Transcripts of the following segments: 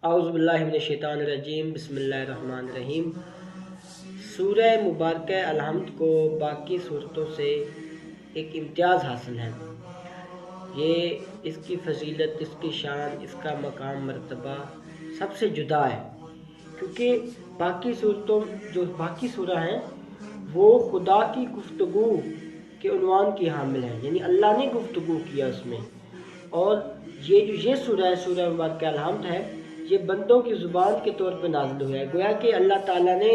اعوذ باللہ من الشیطان الرجیم، بسم اللہ الرحمن الرحیم۔ سورہ مبارکہ الحمد کو باقی صورتوں سے ایک امتیاز حاصل ہے۔ یہ اس کی فضیلت، اس کی شان، اس کا مقام مرتبہ سب سے جدا ہے، کیونکہ باقی سورہ ہیں وہ خدا کی گفتگو کے عنوان کی حامل ہیں، یعنی اللہ نے گفتگو کیا اس میں۔ اور یہ سورہ ہے، سورہ مبارکہ الحمد ہے، یہ بندوں کی زبان کے طور پہ نازل ہوا ہے۔ گویا کہ اللہ تعالیٰ نے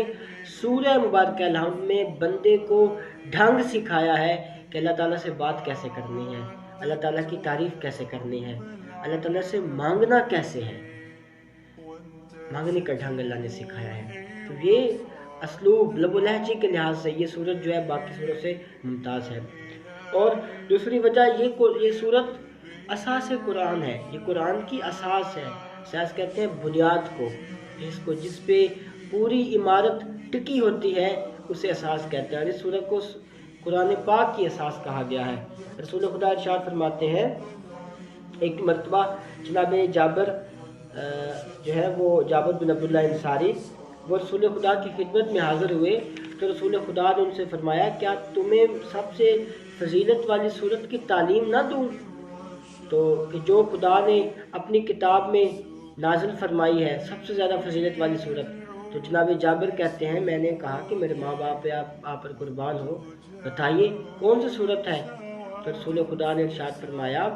سورہ مبارکہ الحمد میں بندے کو ڈھنگ سکھایا ہے کہ اللہ تعالیٰ سے بات کیسے کرنی ہے، اللہ تعالیٰ کی تعریف کیسے کرنی ہے، اللہ تعالیٰ سے مانگنا کیسے ہے، مانگنے کا ڈھنگ اللہ نے سکھایا ہے۔ تو یہ اسلوب لب و لہجے کے لحاظ سے یہ سورت جو ہے باقی سوروں سے ممتاز ہے۔ اور دوسری وجہ یہ سورت اساس قرآن ہے، یہ قرآن کی اساس ہے۔ اساس کہتے ہیں بنیاد کو، جس پہ پوری عمارت ٹکی ہوتی ہے اسے اساس کہتے ہیں، اور اس سورت کو قرآن پاک کی اساس کہا گیا ہے۔ رسول خدا ارشاد فرماتے ہیں، ایک مرتبہ جناب جابر جو ہے وہ جابر بن عبداللہ انصاری، وہ رسول خدا کی خدمت میں حاضر ہوئے تو رسول خدا نے ان سے فرمایا، کیا تمہیں سب سے فضیلت والی صورت کی تعلیم نہ دوں؟ تو کہ جو خدا نے اپنی کتاب میں نازل فرمائی ہے سب سے زیادہ فضیلت والی صورت۔ تو جناب جابر کہتے ہیں، میں نے کہا کہ میرے ماں باپ آپ پر قربان ہو، بتائیے کون سی صورت ہے؟ تو رسول خدا نے ارشاد فرمایا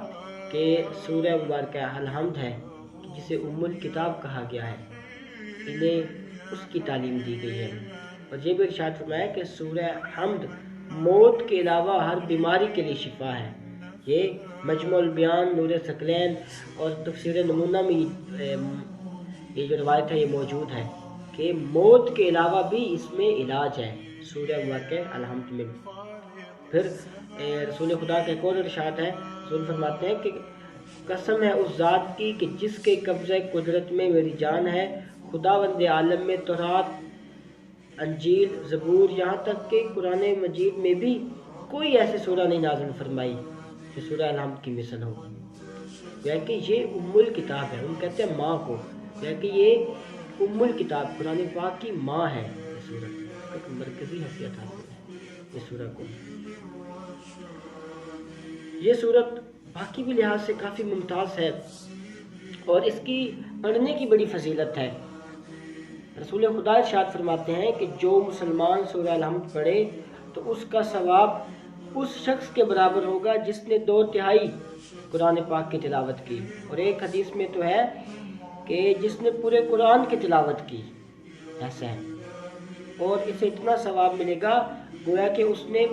کہ سورہ مبارکہ الحمد ہے، جسے ام الکتاب کہا گیا ہے، انہیں اس کی تعلیم دی گئی ہے۔ اور یہ بھی ارشاد فرمایا کہ سورہ حمد موت کے علاوہ ہر بیماری کے لیے شفا ہے۔ یہ مجموع البیان، نور ثقلین اور تفسیر نمونہ میں یہ جو روایت ہے یہ موجود ہے کہ موت کے علاوہ بھی اس میں علاج ہے، سورہ مبارکہ الحمد میں۔ پھر رسول خدا کا ایک اور ارشاد ہے، رسول فرماتے ہیں کہ قسم ہے اس ذات کی کہ جس کے قبضہ قدرت میں میری جان ہے، خداوند عالم میں تورات، انجیل، زبور، یہاں تک کہ قرآن مجید میں بھی کوئی ایسی سورہ نہیں نازل فرمائی جو سورہ الحمد کی مثل ہو۔ کہ یہ ام الکتاب ہے، ہم کہتے ہیں ماں کو، کہ یہ ام الکتاب قرآن پاک کی ماں ہے۔ یہ سورت ایک مرکزی حیثیت حاصل ہے اس سورہ کو۔ یہ سورت باقی بھی لحاظ سے کافی ممتاز ہے اور اس کی پڑھنے کی بڑی فضیلت ہے۔ رسول خدا ارشاد فرماتے ہیں کہ جو مسلمان سورہ الحمد پڑھے تو اس کا ثواب اس شخص کے برابر ہوگا جس نے 2/3 قرآن پاک کی تلاوت کی، اور ایک حدیث میں تو ہے کہ جس نے پورے قرآن کی تلاوت کی، ایسا ہے۔ اور اسے اتنا ثواب ملے گا گویا کہ اس نے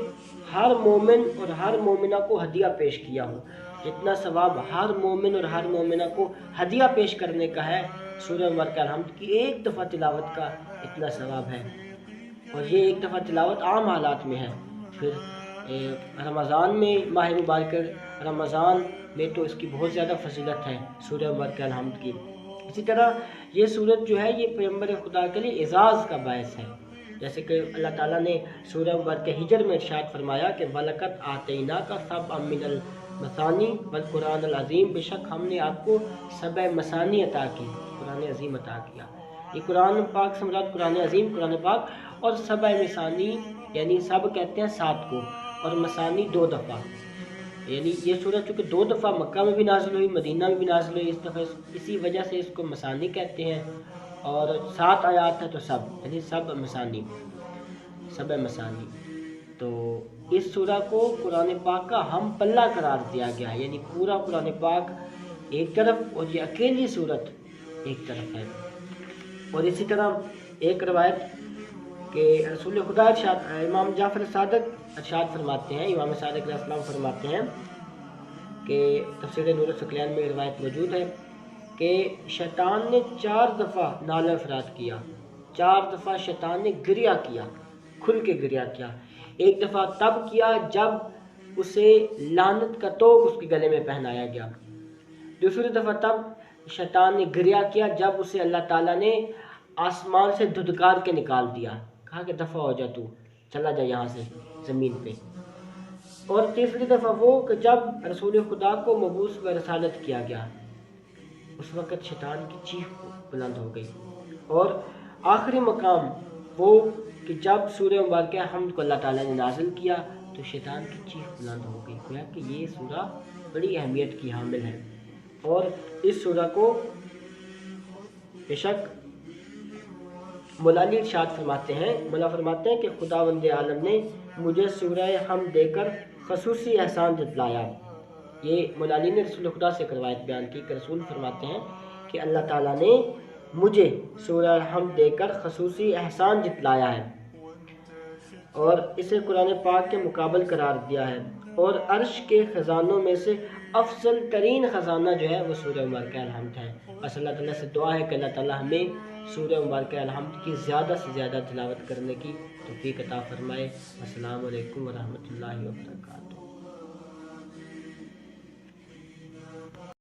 ہر مومن اور ہر مومنہ کو ہدیہ پیش کیا ہو، جتنا ثواب ہر مومن اور ہر مومنہ کو ہدیہ پیش کرنے کا ہے، سورہ مبارکہ الحمد کی ایک دفعہ تلاوت کا اتنا ثواب ہے۔ اور یہ ایک دفعہ تلاوت عام حالات میں ہے، پھر رمضان میں، ماہ مبارکہ رمضان میں تو اس کی بہت زیادہ فضیلت ہے سورہ مبارکہ الحمد کی۔ اسی طرح یہ سورت جو ہے یہ پیغمبر خدا کے لیے اعزاز کا باعث ہے، جیسے کہ اللہ تعالیٰ نے سورہ مبارکہ ہجر میں ارشاد فرمایا کہ وَلَقَدْ آتَيْنَاكَ سَبْعًا مِّنَ الْمَثَانِي وَالْقُرْآنَ الْعَظِيمِ، بے شک ہم نے آپ کو 7 مثانی عطا کی، قرآن عظیم عطا کیا۔ یہ قرآن پاک سے مراد قرآن عظیم، قرآن پاک، اور 7 مثانی یعنی سب کہتے ہیں 7 کو، اور مثانی 2 دفعہ، یعنی یہ سورت چونکہ 2 دفعہ مکہ میں بھی نازل ہوئی، مدینہ میں بھی نازل ہوئی، اس دفعہ اسی وجہ سے اس کو مثانی کہتے ہیں، اور 7 آیات ہے تو سب، یعنی 7 مثانی۔ تو اس سورہ کو قرآن پاک کا ہم پلہ قرار دیا گیا ہے، یعنی پورا قرآن پاک ایک طرف اور یہ اکیلی سورت ایک طرف ہے۔ اور اسی طرح ایک روایت کہ رسول خدا امام جعفر صادق ارشاد فرماتے ہیں، امام صادق علیہ السلام فرماتے ہیں کہ تفسیر نور ثقلین میں روایت موجود ہے کہ شیطان نے 4 دفعہ نالہ افراد کیا، 4 دفعہ شیطان نے گریہ کیا، کھل کے گریہ کیا۔ ایک دفعہ تب کیا جب اسے لعنت کا توق اس کے گلے میں پہنایا گیا، دوسری دفعہ تب شیطان نے گریہ کیا جب اسے اللہ تعالیٰ نے آسمان سے دھدکار کے نکال دیا، کہا کہ دفع ہو جا، تو چلا جا یہاں سے زمین پہ۔ اور تیسری دفعہ وہ کہ جب رسول خدا کو مبعوث و رسالت کیا گیا، اس وقت شیطان کی چیخ بلند ہو گئی۔ اور آخری مقام وہ کہ جب سورہ مبارکہ حمد کو اللہ تعالیٰ نے نازل کیا تو شیطان کی چیخ بلند ہو گئی، گویا کہ یہ سورہ بڑی اہمیت کی حامل ہے۔ اور اس سورہ کو بے شک مولا علی ارشاد فرماتے ہیں کہ خداوند عالم نے مجھے سورہ حمد دے کر خصوصی احسان جتلایا۔ یہ مولا علی نے رسول خدا سے روایت بیان کی کہ رسول فرماتے ہیں کہ اللہ تعالیٰ نے مجھے سورہ حمد دے کر خصوصی احسان جتلایا ہے اور اسے قرآن پاک کے مقابل قرار دیا ہے، اور عرش کے خزانوں میں سے افضل ترین خزانہ جو ہے وہ سورہ مبارکہ الحمد ہے۔ بس اللہ تعالیٰ سے دعا ہے کہ اللہ تعالیٰ ہمیں سورہ مبارکہ الحمد کی زیادہ سے زیادہ تلاوت کرنے کی توفیق عطا فرمائے۔ السلام علیکم ورحمۃ اللہ وبرکاتہ۔